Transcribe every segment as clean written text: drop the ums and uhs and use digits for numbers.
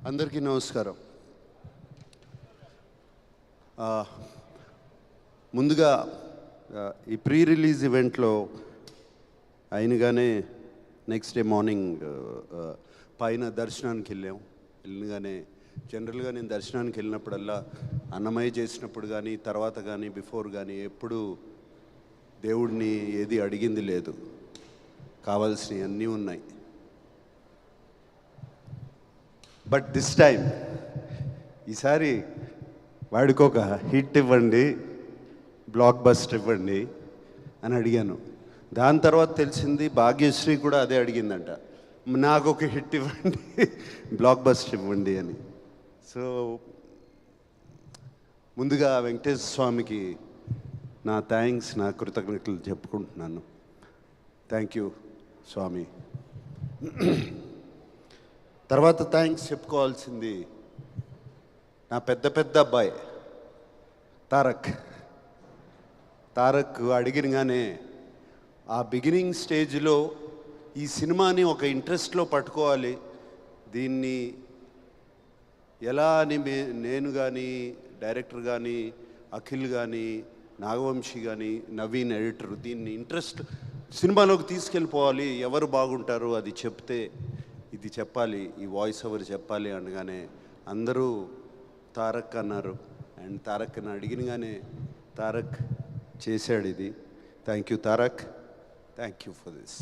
అందరికీ నమస్కారం. ముందుగా ఈ ప్రీ రిలీజ్ ఈవెంట్లో అయినగానే నెక్స్ట్ డే మార్నింగ్ పైన దర్శనానికి వెళ్ళగానే జనరల్గా నేను దర్శనానికి వెళ్ళినప్పుడల్లా అన్నమయ్య చేసినప్పుడు కానీ తర్వాత కానీ బిఫోర్ కానీ ఎప్పుడు దేవుడిని ఏది అడిగింది లేదు, కావాల్సినవి అన్నీ ఉన్నాయి. బట్ దిస్ టైం ఈసారి వాడికి ఒక హిట్ ఇవ్వండి, బ్లాక్ బస్టర్ ఇవ్వండి అని అడిగాను. దాని తర్వాత తెలిసింది భాగ్యశ్రీ కూడా అదే అడిగిందంట, నాకు ఒక హిట్ ఇవ్వండి, బ్లాక్ బస్టర్ ఇవ్వండి అని. సో ముందుగా వెంకటేశ్వర స్వామికి నా థ్యాంక్స్, నా కృతజ్ఞతలు చెప్పుకుంటున్నాను. థ్యాంక్ యూ స్వామి. తర్వాత థ్యాంక్స్ చెప్పుకోవాల్సింది నా పెద్ద అబ్బాయి తారక్ అడిగినగానే ఆ బిగినింగ్ స్టేజ్లో ఈ సినిమాని ఒక ఇంట్రెస్ట్లో పట్టుకోవాలి, దీన్ని ఎలా అని నేను కానీ డైరెక్టర్ కానీ అఖిల్ కానీ నాగవంశీ కానీ నవీన్ ఎడిటర్ దీన్ని ఇంట్రెస్ట్ సినిమాలోకి తీసుకెళ్ళిపోవాలి, ఎవరు బాగుంటారు అది చెప్తే ఇది చెప్పాలి, ఈ వాయిస్ ఓవర్ చెప్పాలి అనగానే అందరూ తారక్ అన్నారు. అండ్ తారక్ని అడిగినగానే తారక్ చేశాడు ఇది. Thank you Tarak, thank you for this.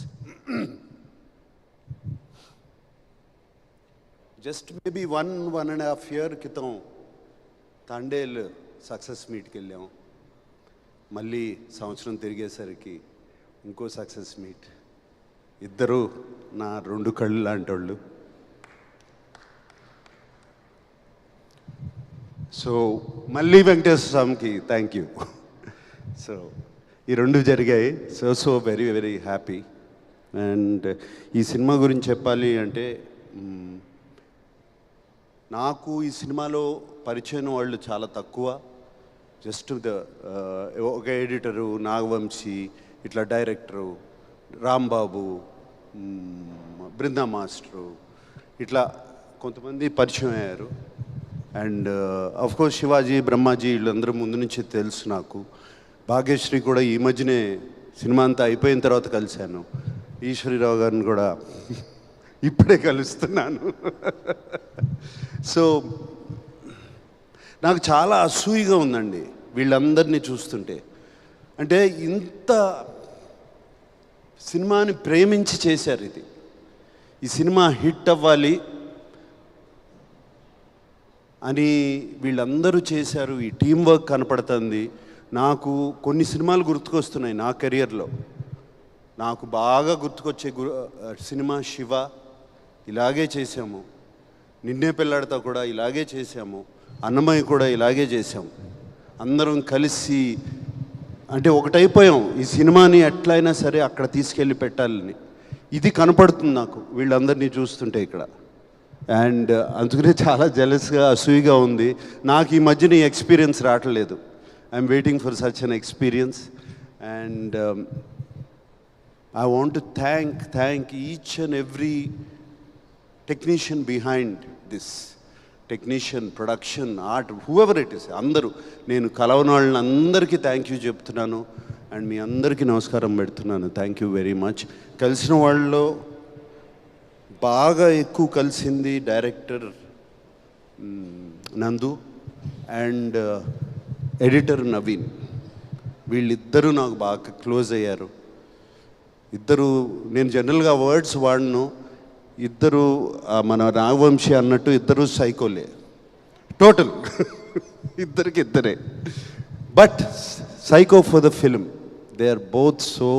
Just maybe 1.5 year క్రితం తండేల్ సక్సెస్ మీట్కి వెళ్ళాం. మళ్ళీ సంవత్సరం తిరిగేసరికి ఇంకో సక్సెస్ మీట్. ఇద్దరు నా 2 కళ్ళు లాంటి వాళ్ళు. సో మళ్ళీ వెంకటేశ్వర స్వామికి థ్యాంక్ యూ. సో ఈ 2 జరిగాయి. So very very happy. And ఈ సినిమా గురించి చెప్పాలి అంటే నాకు ఈ సినిమాలో పరిచయం వాళ్ళు చాలా తక్కువ. జస్ట్ ఒక ఎడిటరు నాగవంశీ, ఇట్లా డైరెక్టరు రాంబాబు, బృందా మాస్టరు, ఇట్లా కొంతమంది పరిచయం అయ్యారు. అండ్ అఫ్కోర్స్ శివాజీ, బ్రహ్మాజీ వీళ్ళందరూ ముందు నుంచి తెలుసు నాకు. భాగ్యశ్రీ కూడా ఈ మధ్యనే సినిమా అంతా అయిపోయిన తర్వాత కలిశాను. ఈశ్వరీరావు గారిని కూడా ఇప్పుడే కలుస్తున్నాను. సో నాకు చాలా అసూయగా ఉందండి వీళ్ళందరినీ చూస్తుంటే. అంటే ఇంత సినిమాని ప్రేమించి చేశారు ఇది. ఈ సినిమా హిట్ అవ్వాలి అని వీళ్ళందరూ చేశారు. ఈ టీం వర్క్ కనపడుతుంది. నాకు కొన్ని సినిమాలు గుర్తుకొస్తున్నాయి నా కెరియర్లో. నాకు బాగా గుర్తుకొచ్చే సినిమా శివ, ఇలాగే చేశాము. నిన్నే పెళ్ళాడతా కూడా ఇలాగే చేశాము. అన్నమయ్య కూడా ఇలాగే చేశాము. అందరం కలిసి అంటే ఒకటైపోయాం. ఈ సినిమాని ఎట్లయినా సరే అక్కడ తీసుకెళ్ళి పెట్టాలని ఇది కనపడుతుంది నాకు వీళ్ళందరినీ చూస్తుంటే ఇక్కడ. అండ్ అందుకనే చాలా జెలస్గా అసూయిగా ఉంది. నాకు ఈ మధ్యన ఈ ఎక్స్పీరియన్స్ రావట్లేదు. I'm waiting for such an experience. And I want to thank each and every technician behind this. Technician, production, art, whoever it is, అందరూ నేను కలవని వాళ్ళని అందరికీ థ్యాంక్ యూ చెప్తున్నాను. అండ్ మీ అందరికీ నమస్కారం పెడుతున్నాను. Thank you very much. కలిసిన వాళ్ళలో బాగా ఎక్కువ కలిసింది డైరెక్టర్ నందు అండ్ ఎడిటర్ నవీన్. వీళ్ళిద్దరూ నాకు బాగా క్లోజ్ అయ్యారు. ఇద్దరు నేను జనరల్గా వర్డ్స్ వాడను. ఇద్దరు మన నాగవంశీ అన్నట్టు ఇద్దరు సైకోలే టోటల్. ఇద్దరే. But psycho for the film. They are both so.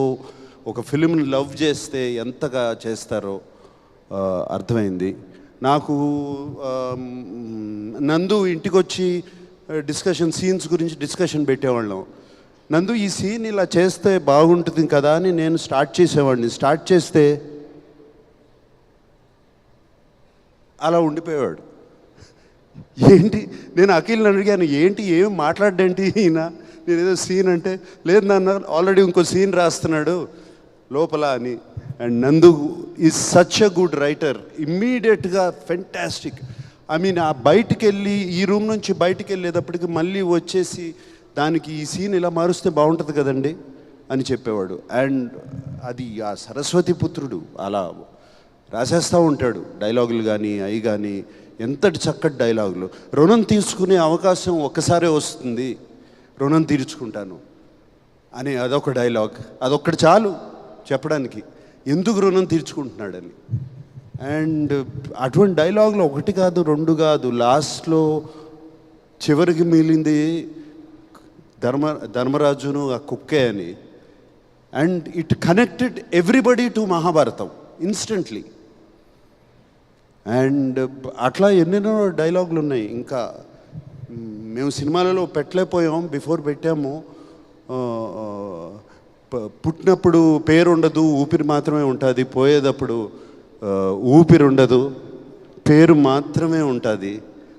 ఒక ఫిల్మ్ని లవ్ చేస్తే ఎంతగా చేస్తారో అర్థమైంది నాకు. నందు ఇంటికి వచ్చి సీన్స్ గురించి డిస్కషన్ పెట్టేవాళ్ళం. నందు ఈ సీన్ ఇలా చేస్తే బాగుంటుంది కదా అని నేను స్టార్ట్ చేసేవాడిని. స్టార్ట్ చేస్తే అలా ఉండిపోయేవాడు. ఏంటి నేను అఖిల్ని అడిగాను, ఏంటి ఏం మాట్లాడేంటి ఈయన, నేను ఏదో సీన్ అంటే లేదు నాన్న ఆల్రెడీ ఇంకో సీన్ రాస్తున్నాడు లోపల అని. అండ్ నందు is such a good writer. ఇమ్మీడియట్గా ఫెంటాస్టిక్. ఐ మీన్ ఆ బయటికి వెళ్ళి ఈ రూమ్ నుంచి బయటికి వెళ్ళేటప్పటికి మళ్ళీ వచ్చేసి దానికి ఈ సీన్ ఇలా మారుస్తే బాగుంటుంది కదండి అని చెప్పేవాడు. అండ్ అది ఆ సరస్వతి పుత్రుడు అలా రాసేస్తూ ఉంటాడు డైలాగులు కానీ అవి కానీ. ఎంతటి చక్కటి డైలాగులు. రుణం తీసుకునే అవకాశం ఒక్కసారే వస్తుంది, రుణం తీర్చుకుంటాను అని అదొక డైలాగ్. అదొక్కటి చాలు చెప్పడానికి ఎందుకు రుణం తీర్చుకుంటున్నాడని. అండ్ అటువంటి డైలాగులు ఒకటి కాదు రెండు కాదు. లాస్ట్లో చివరికి మిగిలింది ధర్మరాజును ఆ కుక్కే అని. And it connected everybody to Mahabharatam instantly. And అట్లా ఎన్నెన్నో డైలాగులు ఉన్నాయి. ఇంకా మేము సినిమాలలో పెట్టలేకపోయాం, బిఫోర్ పెట్టాము. పుట్టినప్పుడు పేరు ఉండదు, ఊపిరి మాత్రమే ఉంటుంది. పోయేటప్పుడు ఊపిరి ఉండదు, పేరు మాత్రమే ఉంటుంది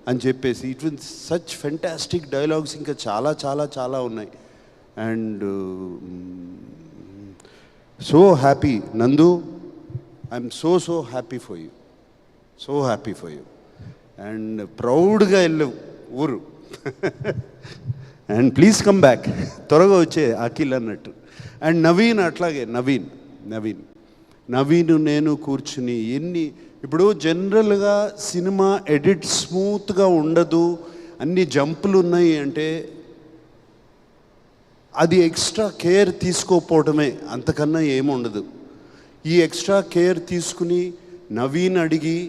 అని చెప్పేసి it will such fantastic dialogues ఇంకా చాలా చాలా చాలా ఉన్నాయి. అండ్ సో హ్యాపీ నందు, I'm so happy for you, so happy for you. And ప్రౌడ్గా వెళ్ళవు ఊరు. అండ్ ప్లీజ్ కమ్ బ్యాక్, త్వరగా వచ్చే అఖిల్ అన్నట్టు. అండ్ నవీన్ అట్లాగే నవీన్ నేను కూర్చుని ఇప్పుడు జనరల్గా సినిమా ఎడిట్ స్మూత్గా ఉండదు, అన్ని జంపులు ఉన్నాయి అంటే అది ఎక్స్ట్రా కేర్ తీసుకోకపోవడమే, అంతకన్నా ఏముండదు. ఈ ఎక్స్ట్రా కేర్ తీసుకుని నవీన్ అడిగి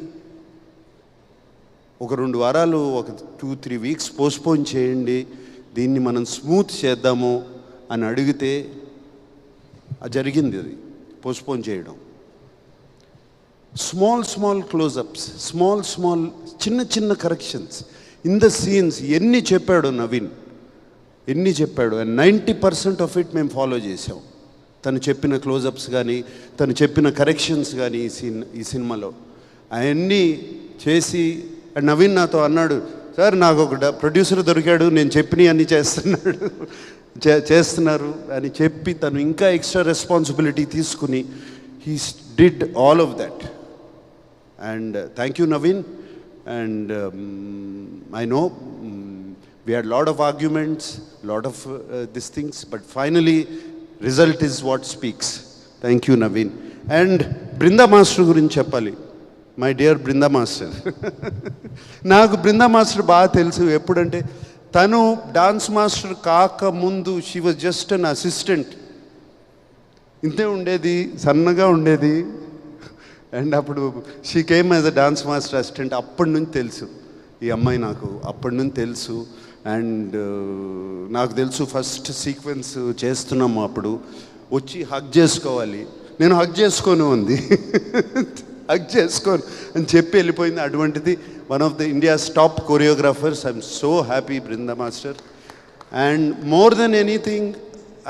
ఒక 2 వారాలు, ఒక 2-3 వీక్స్ పోస్ట్పోన్ చేయండి, దీన్ని మనం స్మూత్ చేద్దాము అని అడిగితే జరిగింది. అది పోస్ట్పోన్ చేయడం. స్మాల్ క్లోజప్స్, స్మాల్ చిన్న కరెక్షన్స్ ఇన్ ద సీన్స్ ఎన్ని చెప్పాడు నవీన్, ఎన్ని చెప్పాడు. అండ్ 90% ఆఫ్ ఇట్ మేము ఫాలో చేసాం. తను చెప్పిన క్లోజప్స్ కానీ, తను చెప్పిన కరెక్షన్స్ కానీ ఈ సినిమాలో అవన్నీ చేసి. అండ్ నవీన్ నాతో అన్నాడు, సార్ నాకు ఒక ప్రొడ్యూసర్ దొరికాడు, నేను చెప్పినవి అన్నీ చేస్తున్నారు అని చెప్పి తను ఇంకా ఎక్స్ట్రా రెస్పాన్సిబిలిటీ తీసుకుని he did all of that. And thank you Naveen. And I know we had lot of arguments, lot of these things, but finally result is what speaks. Thank you Naveen. And Brinda Master గురించి చెప్పాలి. My dear Brinda master. నాకు Brinda master బాగా తెలుసు. ఎప్పుడంటే తను dance master కాకముందు she was just an assistant. ఇంతే ఉండేది, సన్నగా ఉండేది. అండ్ అప్పుడు she came as a dance master assistant. అప్పటి నుంచి తెలుసు ఈ అమ్మాయి, నాకు అప్పటి నుంచి తెలుసు. అండ్ నాకు తెలుసు ఫస్ట్ సీక్వెన్స్ చేస్తున్నాము అప్పుడు వచ్చి హగ్ చేసుకోవాలి, నేను హగ్ చేసుకోను ఉంది. హగ్ చేసుకోను అని చెప్పి వెళ్ళిపోయింది. అటువంటిది one of the India's top choreographers. I'm so happy Brinda master. And more than anything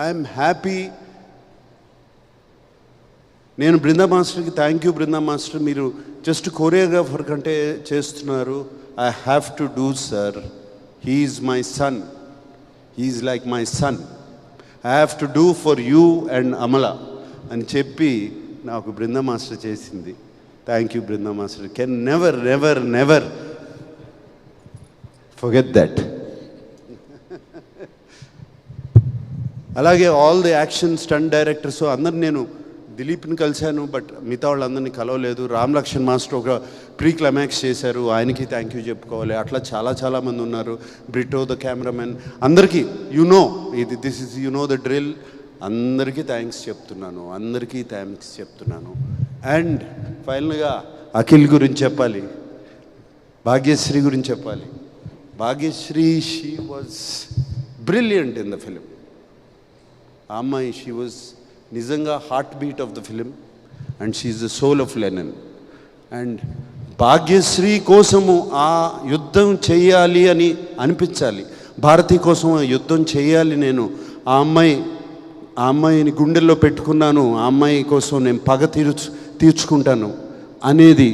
I'm happy. నేను బృందా మాస్టర్కి థ్యాంక్ యూ బృందా మాస్టర్, మీరు జస్ట్ కొరియోగ్రాఫర్ కంటే చేస్తున్నారు. I have to do sir, he is my son, he is like my son, I have to do for you and Amala అని చెప్పి నాకు Brinda master చేసింది. Thank you Brinda master. Can never forget that. అలాగే all the action stunt directors అందరు, నేను దిలీప్ని కలిశాను but మిగతా వాళ్ళందరినీ కలవలేదు. రామ్ లక్ష్మణ్ మాస్టర్ ఒక ప్రీ క్లైమాక్స్ చేశారు, ఆయనకి థ్యాంక్ యూ చెప్పుకోవాలి. అట్లా చాలామంది ఉన్నారు. బ్రిటో ద కెమెరామెన్, అందరికీ దిస్ ఇస్ ద డ్రిల్. అందరికీ థ్యాంక్స్ చెప్తున్నాను. అండ్ ఫైనల్గా అఖిల్ గురించి చెప్పాలి, భాగ్యశ్రీ గురించి చెప్పాలి. Bhagyashree, she was brilliant in the film. ఆ అమ్మాయి, షీ వాజ్ నిజంగా heart beat of the film and she is the soul of Lenin. And Bhagyashri కోసము ఆ యుద్ధం చేయాలి అని అనిపించాలి, భారతి కోసం యుద్ధం చేయాలి. నేను ఆ అమ్మాయిని గుండెల్లో పెట్టుకున్నాను, ఆ అమ్మాయి కోసం నేను పగ తీర్చుకుంటాను అనేది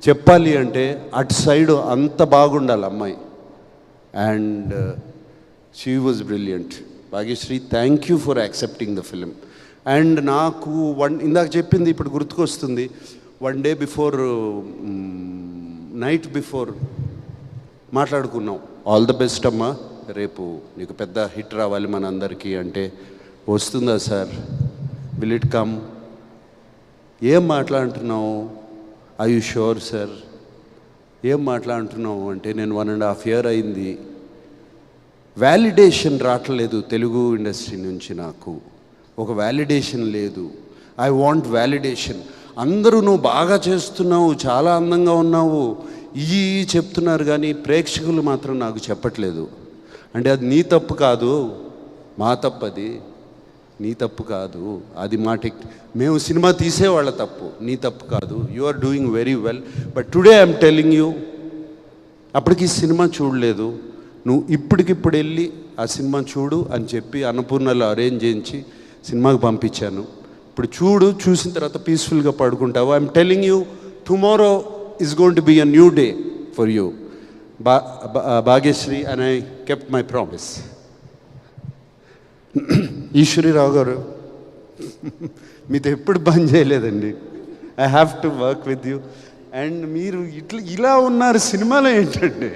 చెప్పాలి అంటే అటు సైడ్ అంత బాగుండాలి అమ్మాయి. And she was brilliant. Bhagyashri, thank you for accepting the film. And నాకు ఇందాక చెప్పింది ఇప్పుడు గుర్తుకొస్తుంది. 1 day బిఫోర్, నైట్ బిఫోర్ మాట్లాడుకున్నాం, ఆల్ ద బెస్ట్ అమ్మా, రేపు నీకు పెద్ద హిట్ రావాలి మన అందరికీ అంటే, వస్తుందా సార్, విల్ ఇట్ కమ్, ఏం మాట్లాడుతున్నావు, ఐ యు షూర్ సార్, ఏం మాట్లాడుతున్నావు అంటే, నేను 1.5 year అయింది, వ్యాలిడేషన్ రావట్లేదు తెలుగు ఇండస్ట్రీ నుంచి, నాకు ఒక వ్యాలిడేషన్ లేదు, ఐ వాంట్ వ్యాలిడేషన్. అందరూ నువ్వు బాగా చేస్తున్నావు, చాలా అందంగా ఉన్నావు ఈ చెప్తున్నారు, కానీ ప్రేక్షకులు మాత్రం నాకు చెప్పట్లేదు. అంటే అది నీ తప్పు కాదు, మా తప్పు, అది నీ తప్పు కాదు, అది మా మేము సినిమా తీసేవాళ్ళ తప్పు, నీ తప్పు కాదు. You are doing very well, but today I'm telling you, అప్పటికి సినిమా చూడలేదు, నువ్వు ఇప్పటికిప్పుడు వెళ్ళి ఆ సినిమా చూడు అని చెప్పి అన్నపూర్ణలో అరేంజ్ చేయించి సినిమాకి పంపించాను. ఇప్పుడు చూడు, చూసిన తర్వాత పీస్ఫుల్గా పడుకుంటావు. I'm telling you, tomorrow is going to be a new day for you, Bhagyashree, and I kept my promise. Eshwari Rao గారు, మీతో ఎప్పుడు బంద్ చేయలేదండి, I have to work with you. And మీరు ఇలా ఉన్నారు సినిమాలో ఏంటండి,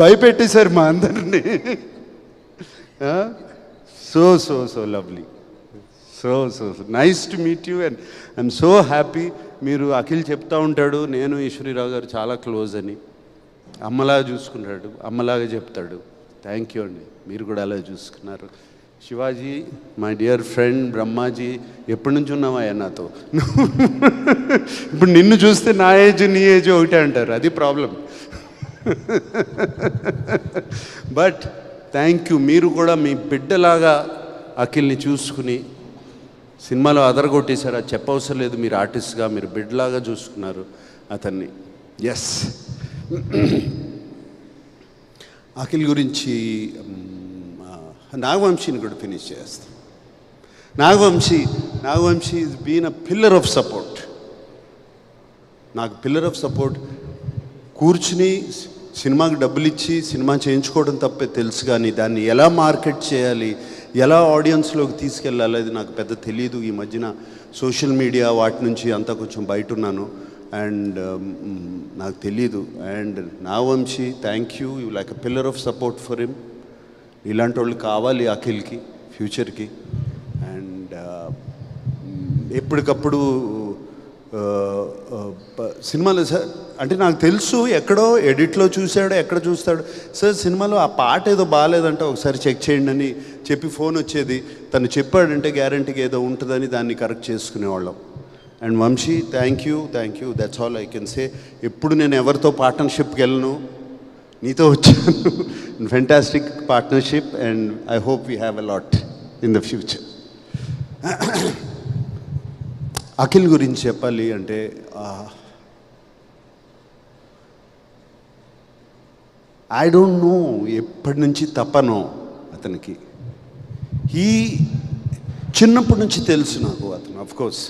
భయపెట్టేశారు మా అందరినీ. So so so lovely, so so nice to meet you, and I'm so happy. మీరు అఖిల్ చెప్తా ఉంటాడు, నేను ఈశ్వరీరావు గారు చాలా క్లోజ్ అని, అమ్మలాగా చూసుకున్నాడు, అమ్మలాగా చెప్తాడు. థ్యాంక్ యూ అండి, మీరు కూడా అలా చూసుకున్నారు. Shivaji, my dear friend, Brahmaji, ఎప్పటి నుంచి ఉన్నావయ్యా నాతో? ఇప్పుడు నిన్ను చూస్తే నా ఏజ్ నీ ఏజ్ ఒకటే అంటారు, అది ప్రాబ్లం. బట్ థ్యాంక్ యూ, మీరు కూడా మీ బిడ్డలాగా అఖిల్ని చూసుకుని సినిమాలో అదరగొట్టేశారు, అది చెప్పవసరం లేదు, మీరు ఆర్టిస్ట్గా మీరు బిడ్డలాగా చూసుకున్నారు అతన్ని. ఎస్, అఖిల్ గురించి నాగవంశీని కూడా ఫినిష్ చేస్తాం. Nagavamsi is been a pillar of support, నాకు పిల్లర్ ఆఫ్ సపోర్ట్. కూర్చుని సినిమాకి డబ్బులు ఇచ్చి సినిమా చేయించుకోవడం తప్పే తెలుసు, కానీ దాన్ని ఎలా మార్కెట్ చేయాలి, ఎలా ఆడియన్స్లోకి తీసుకెళ్ళాలి అది నాకు పెద్ద తెలియదు. ఈ మధ్యన సోషల్ మీడియా వాటి నుంచి అంతా కొంచెం బయట ఉన్నాను, అండ్ నాకు తెలీదు. And Nagavamsi, thank you, you like a pillar of support for him. ఇలాంటి వాళ్ళు కావాలి అఖిల్కి ఫ్యూచర్కి. అండ్ ఎప్పటికప్పుడు సినిమాలో సార్ అంటే నాకు తెలుసు, ఎక్కడో ఎడిట్లో చూశాడో ఎక్కడ చూస్తాడు, సార్ సినిమాలో ఆ పాట ఏదో బాగాలేదంటే ఒకసారి చెక్ చేయండి అని చెప్పి ఫోన్ వచ్చేది. తను చెప్పాడంటే గ్యారంటీగా ఏదో ఉంటుందని దాన్ని కరెక్ట్ చేసుకునేవాళ్ళం. And Vamsi, thank you, that's all I can say. ఎప్పుడు నేను ఎవరితో పార్ట్నర్షిప్కి వెళ్ళను, నీతో వచ్చాను. Fantastic partnership, and I hope we have a lot in the future. Akhil గురించి చెప్పాలి అంటే, ఐ డోంట్ నో ఎప్పటి నుంచి తపనో అతనికి. చిన్నప్పటి నుంచి తెలుసు నాకు అతను అఫ్కోర్స్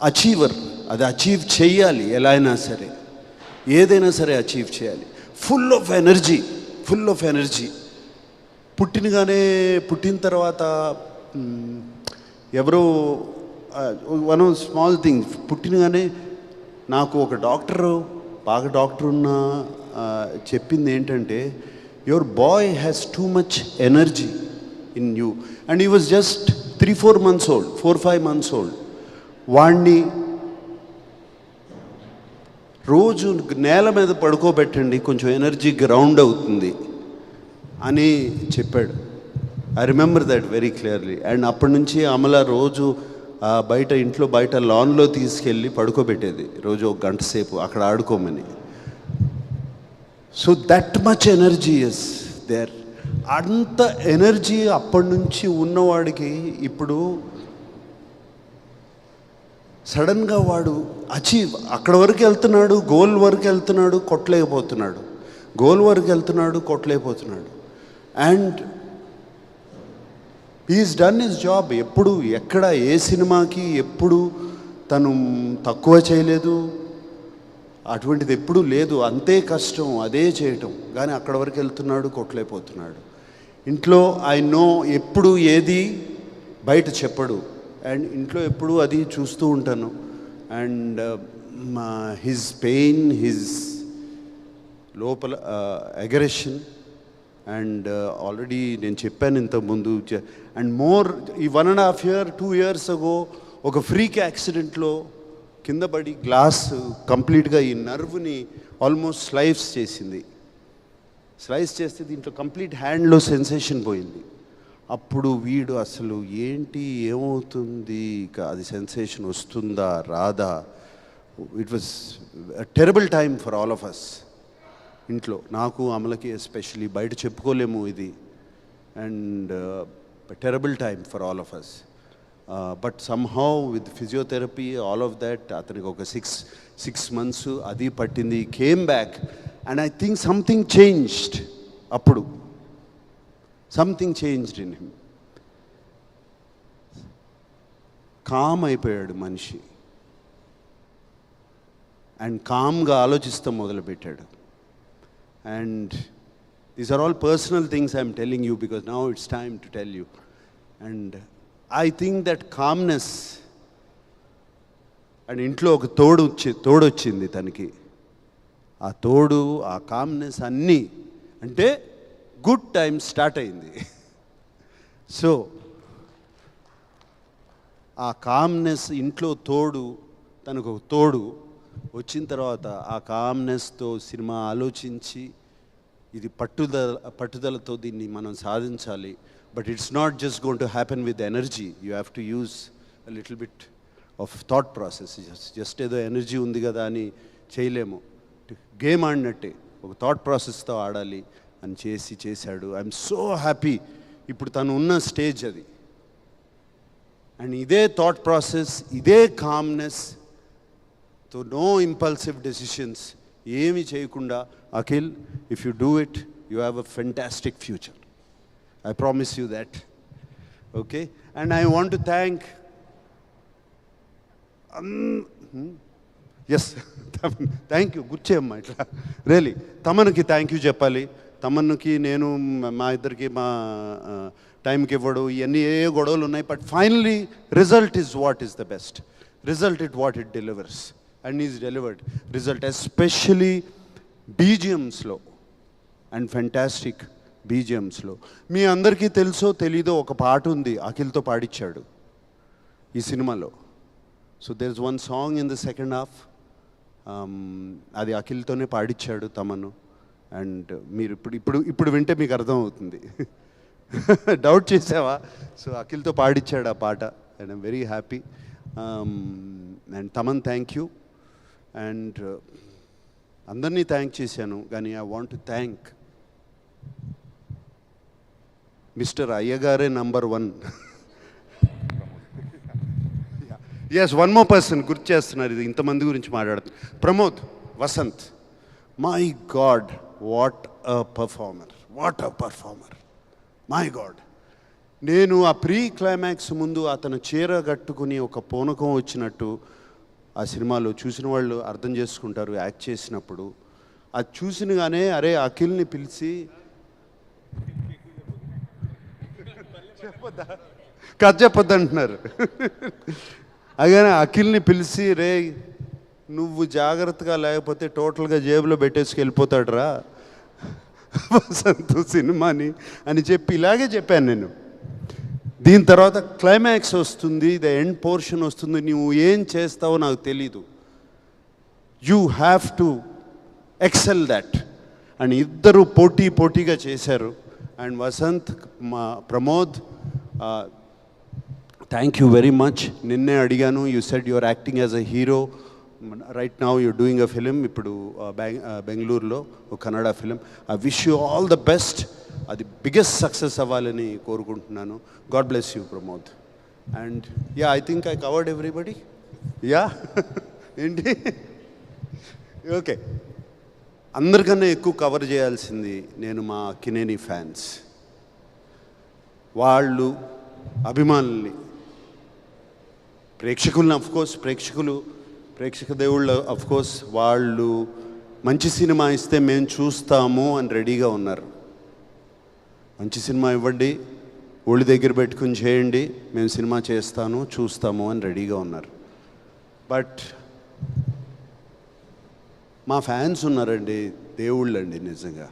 అచీవర్, అది అచీవ్ చేయాలి, ఎలా అయినా సరే ఏదైనా సరే అచీవ్ చేయాలి. Full of energy. పుట్టిన తర్వాత ఎవరో వన్ స్మాల్ థింగ్, పుట్టినగానే నాకు ఒక డాక్టర్, బాగా డాక్టర్ ఉన్న చెప్పింది ఏంటంటే, your boy has too much energy in you. And he was just 3-4 months old, 4-5 months old. వాణ్ణి రోజు నేల మీద పడుకోబెట్టండి, కొంచెం ఎనర్జీ గ్రౌండ్ అవుతుంది అని చెప్పాడు. I remember that very clearly. And అప్పటి నుంచి అమల రోజు ఇంట్లో బయట లాన్లో తీసుకెళ్ళి పడుకోబెట్టేది, రోజు 1 గంట సేపు అక్కడ ఆడుకోమని. So that much energy is there. అంత ఎనర్జీ అప్పటి నుంచి ఉన్నవాడికి ఇప్పుడు సడన్గా వాడు అక్కడ వరకు వెళ్తున్నాడు, గోల్ వరకు వెళ్తున్నాడు, కొట్టలేకపోతున్నాడు. And he is done his job. ఎప్పుడు ఎక్కడ ఏ సినిమాకి ఎప్పుడు తను తక్కువ చేయలేదు, అటువంటిది ఎప్పుడూ లేదు. అంతే కష్టం, అదే చేయటం, కానీ అక్కడ వరకు వెళ్తున్నాడు, కొట్టలేకపోతున్నాడు. ఇంట్లో ఐ నో ఎప్పుడు ఏది బయట చెప్పడు, అండ్ ఇంట్లో ఎప్పుడూ అది చూస్తూ ఉంటాను. అండ్ హిజ్ పెయిన్, హిజ్ లోపల అగ్రెషన్, అండ్ ఆల్రెడీ నేను చెప్పాను ఇంతకుముందు. అండ్ మోర్ ఈ 1.5 year 2 years అగో ఒక ఫ్రీక్ యాక్సిడెంట్లో కింద పడి గ్లాస్ కంప్లీట్గా ఈ నర్వ్ని ఆల్మోస్ట్ స్లైస్ చేస్తే దీంట్లో కంప్లీట్ హ్యాండ్లో సెన్సేషన్ పోయింది. అప్పుడు వీడు అసలు ఏంటి, ఏమవుతుంది, ఇక అది సెన్సేషన్ వస్తుందా రాదా. It was terrible time for all of us. ఇంట్లో నాకు, అమలకి ఎస్పెషలీ, బయట చెప్పుకోలేము ఇది. And terrible time for all of us. But somehow with physiotherapy all of that అతనికి ఒక 6 months అది పట్టింది. Came back and I think something changed. అప్పుడు something changed in him. Calm అయిపోయాడు మనిషి అండ్ కామ్గా ఆలోచిస్తాం మొదలుపెట్టాడు. And these are all personal things I'm telling you because now it's time to tell you. And I think that calmness, and ఇంట్లో ఒక తోడొచ్చింది తనకి. ఆ తోడు, ఆ కామ్నెస్ అన్నీ అంటే గుడ్ టైం స్టార్ట్ అయింది. సో ఆ కామ్నెస్, ఇంట్లో తోడు, తనకు ఒక తోడు వచ్చిన తర్వాత ఆ కామ్నెస్తో సినిమా ఆలోచించి ఇది పట్టుదలతో దీన్ని మనం సాధించాలి. But it's not just going to happen with energy. You have to use a little bit of thought process. Just ఏదో ఎనర్జీ ఉంది కదా అని చేయలేము. గేమ్ ఆడినట్టే ఒక థాట్ ప్రాసెస్తో ఆడాలి అని చేశాడు. I'm so happy. ఇప్పుడు తను ఉన్న స్టేజ్ అది. అండ్ ఇదే థాట్ ప్రాసెస్, ఇదే కామ్నెస్, తో నో ఇంపల్సివ్ డెసిషన్స్, ఏమి చేయకుండా, Akhil, if you do it you have a fantastic future. I promise you that. Okay? And I want to thank yes thank you. Good cheyamma itla really తమన్కి thank you చెప్పాలి. తమన్కి నేను మా ఇద్దరికి మా టైంకి ఇవ్వడు, ఇవన్నీ ఏ గొడవలు ఉన్నాయి. But finally result is what is the best. Result it what it delivers and is delivered result, especially బీజిఎమ్స్లో అండ్ ఫెంటాస్టిక్ బీజిఎమ్స్లో. మీ అందరికీ తెలుసో తెలీదో ఒక పాట ఉంది, అఖిల్తో పాడిచ్చాడు ఈ సినిమాలో. So there is one song in the second half, అది అఖిల్తోనే పాడిచ్చాడు తమను. అండ్ మీరు ఇప్పుడు వింటే మీకు అర్థమవుతుంది. డౌట్ చేసావా? సో అఖిల్తో పాడిచ్చాడు ఆ పాట and I'm very happy. And Thaman thank you. And అందరినీ థ్యాంక్ చేశాను, కానీ I want to thank mister అయ్యగారే number 1. Yes, one more person గుర్తు చేస్తున్నారు. ఇది ఇంతమంది గురించి మాట్లాడుతుంది. Pramod Vasanth, my god, what a performer, my god. నేను ఆ ప్రీ క్లైమాక్స్ ముందు అతను చీర కట్టుకుని ఒక పూనకం వచ్చినట్టు ఆ సినిమాలో చూసిన వాళ్ళు అర్థం చేసుకుంటారు. యాక్ట్ చేసినప్పుడు అది చూసినగానే అరే అఖిల్ని పిలిచి కథ చెప్పొద్దు అంటున్నారు. అలాగే అఖిల్ని పిలిచి, రే నువ్వు జాగ్రత్తగా లేకపోతే టోటల్గా జేబులో పెట్టేసుకు వెళ్ళిపోతాడు రా వసంత్ సినిమాని అని చెప్పి ఇలాగే చెప్పాను నేను. దీని తర్వాత క్లైమాక్స్ వస్తుంది, ద ఎండ్ పోర్షన్ వస్తుంది. నువ్వు ఏం చేస్తావో నాకు తెలీదు, you have to excel that. And ఇద్దరు పోటీగా చేశారు. అండ్ వసంత్, మా Pramod, thank you very much. నిన్నే అడిగాను, you said your acting as a hero. Right now you're doing a film. ఇప్పుడు బెంగళూరులో ఒక Kannada film. I wish you all the best. అది బిగ్గెస్ట్ సక్సెస్ అవ్వాలని కోరుకుంటున్నాను. God bless you Pramod. And yeah, I think I covered everybody. Yeah ఏంటి, okay. అందరికన్నా ఎక్కువ cover చేయాల్సింది నేను మా అక్కినేని ఫ్యాన్స్, వాళ్ళు అభిమానుల్ని, ప్రేక్షకుల్ని. అఫ్కోర్స్ ప్రేక్షక దేవుళ్ళు అఫ్కోర్స్ వాళ్ళు మంచి సినిమా ఇస్తే మేము చూస్తాము అని రెడీగా ఉన్నారు. మంచి సినిమా ఇవ్వండి, ఒళ్ళు దగ్గర పెట్టుకుని చేయండి, మేము సినిమా చేస్తాను చూస్తాము అని రెడీగా ఉన్నారు. బట్ మా ఫ్యాన్స్ ఉన్నారండి, దేవుళ్ళండి నిజంగా.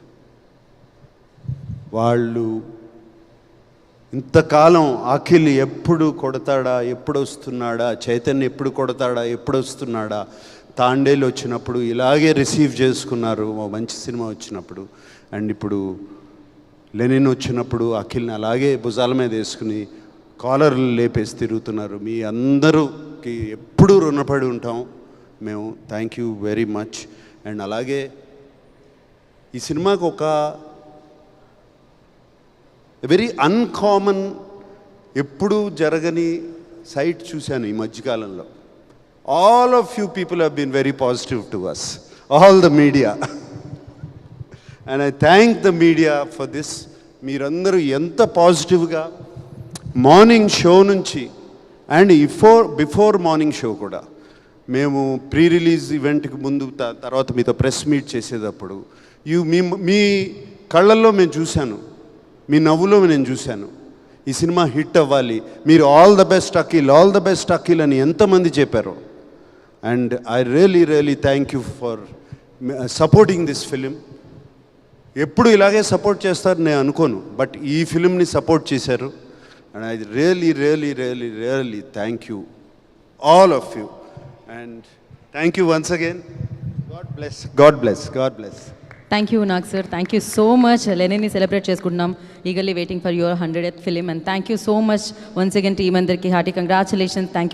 వాళ్ళు ఇంతకాలం అఖిల్ ఎప్పుడు కొడతాడా, ఎప్పుడు వస్తున్నాడా, చైతన్య ఎప్పుడు కొడతాడా, ఎప్పుడు వస్తున్నాడా, తాండేలు వచ్చినప్పుడు ఇలాగే రిసీవ్ చేసుకున్నారు మంచి సినిమా వచ్చినప్పుడు. అండ్ ఇప్పుడు లెనిన్ వచ్చినప్పుడు అఖిల్ని అలాగే భుజాల మీద వేసుకుని కాలర్లు లేపేసి తిరుగుతున్నారు. మీ అందరూకి ఎప్పుడూ రుణపడి ఉంటాం మేము. Thank you very much. And అలాగే ఈ సినిమాకు ఒక వెరీ అన్కామన్, ఎప్పుడూ జరగని సైట్ చూశాను ఈ మధ్యకాలంలో. All of you people have been very positive to us, all the media. And I thank the media for this. మీరందరూ ఎంత పాజిటివ్గా మార్నింగ్ షో నుంచి అండ్ బిఫోర్ మార్నింగ్ షో కూడా, మేము ప్రీ రిలీజ్ ఈవెంట్కి ముందు తర్వాత మీతో ప్రెస్ మీట్ చేసేటప్పుడు మీ కళ్ళల్లో మేము చూశాను, మీ నవ్వులో నేను చూశాను ఈ సినిమా హిట్ అవ్వాలి, మీరు all the best Akhil, all the best Akhil అని ఎంతమంది చెప్పారు. And I really thank you for supporting this film. ఎప్పుడు ఇలాగే సపోర్ట్ చేస్తారు నేను అనుకోను, బట్ ఈ ఫిలింని సపోర్ట్ చేశారు. And I really thank you all of you. And thank you once again. God bless. Thank you Nag sir, thank you so much. లెనిన్ని celebrate చేసుకుంటున్నాం, eagerly waiting for your 100th film. And thank you so much once again team అందరికీ hearty congratulations. Thank you.